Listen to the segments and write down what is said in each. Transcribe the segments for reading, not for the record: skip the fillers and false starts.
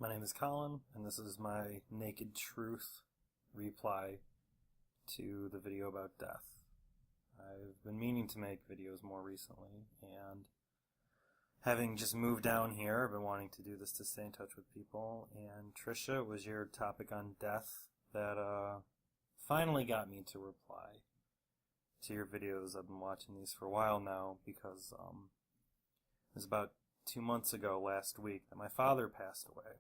My name is Colin, and this is my naked truth reply to the video about death. I've been meaning to make videos more recently, and having just moved down here, I've been wanting to do this to stay in touch with people, and Trisha, it was your topic on death that finally got me to reply to your videos. I've been watching these for a while now because it was about 2 months ago last week that my father passed away.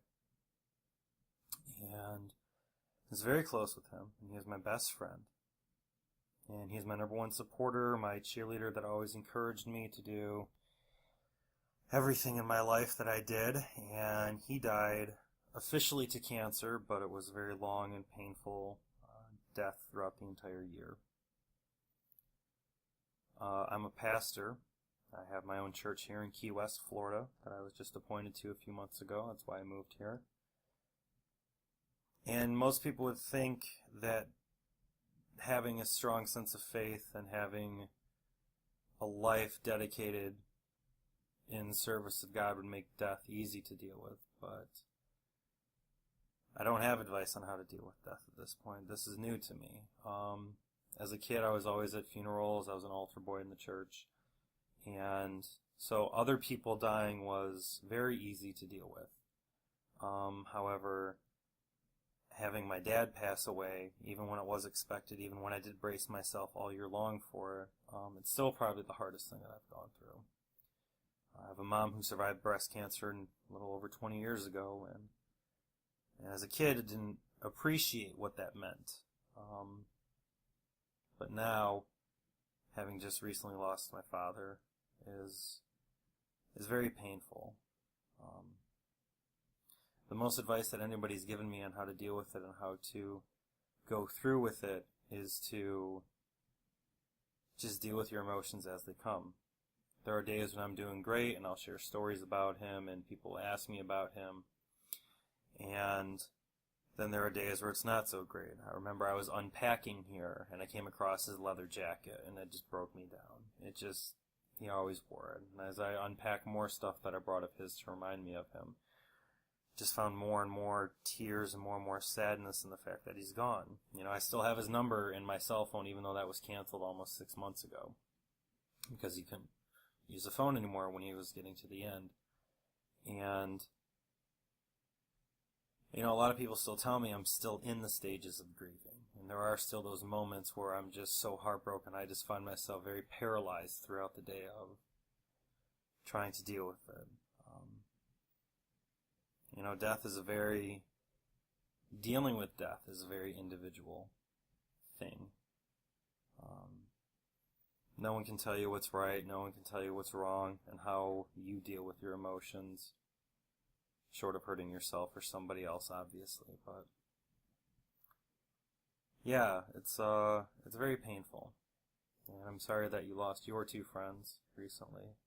And I was very close with him, and he was my best friend. And he's my number one supporter, my cheerleader that always encouraged me to do everything in my life that I did. And he died officially to cancer, but it was a very long and painful death throughout the entire year. I'm a pastor. I have my own church here in Key West, Florida, that I was just appointed to a few months ago. That's why I moved here. And most people would think that having a strong sense of faith and having a life dedicated in service of God would make death easy to deal with, but I don't have advice on how to deal with death at this point. This is new to me. As a kid, I was always at funerals. I was an altar boy in the church. And so other people dying was very easy to deal with. However, having my dad pass away, even when it was expected, even when I did brace myself all year long for it, it's still probably the hardest thing that I've gone through. I have a mom who survived breast cancer a little over 20 years ago, and as a kid, I didn't appreciate what that meant. But now, having just recently lost my father, is very painful. The most advice that anybody's given me on how to deal with it and how to go through with it is to just deal with your emotions as they come. There are days when I'm doing great and I'll share stories about him and people ask me about him. And then there are days where it's not so great. I remember I was unpacking here and I came across his leather jacket and it just broke me down. It just, he always wore it. And as I unpacked more stuff that I brought of his to remind me of him, just found more and more tears and more sadness in the fact that he's gone. You know, I still have his number in my cell phone, even though that was canceled almost 6 months ago, because he couldn't use the phone anymore when he was getting to the end. And, you know, a lot of people still tell me I'm still in the stages of grieving. And there are still those moments where I'm just so heartbroken, I just find myself very paralyzed throughout the day of trying to deal with it. You know, dealing with death is a very individual thing. No one can tell you what's right, no one can tell you what's wrong, and how you deal with your emotions, short of hurting yourself or somebody else, obviously, but yeah, it's very painful. And I'm sorry that you lost your two friends recently.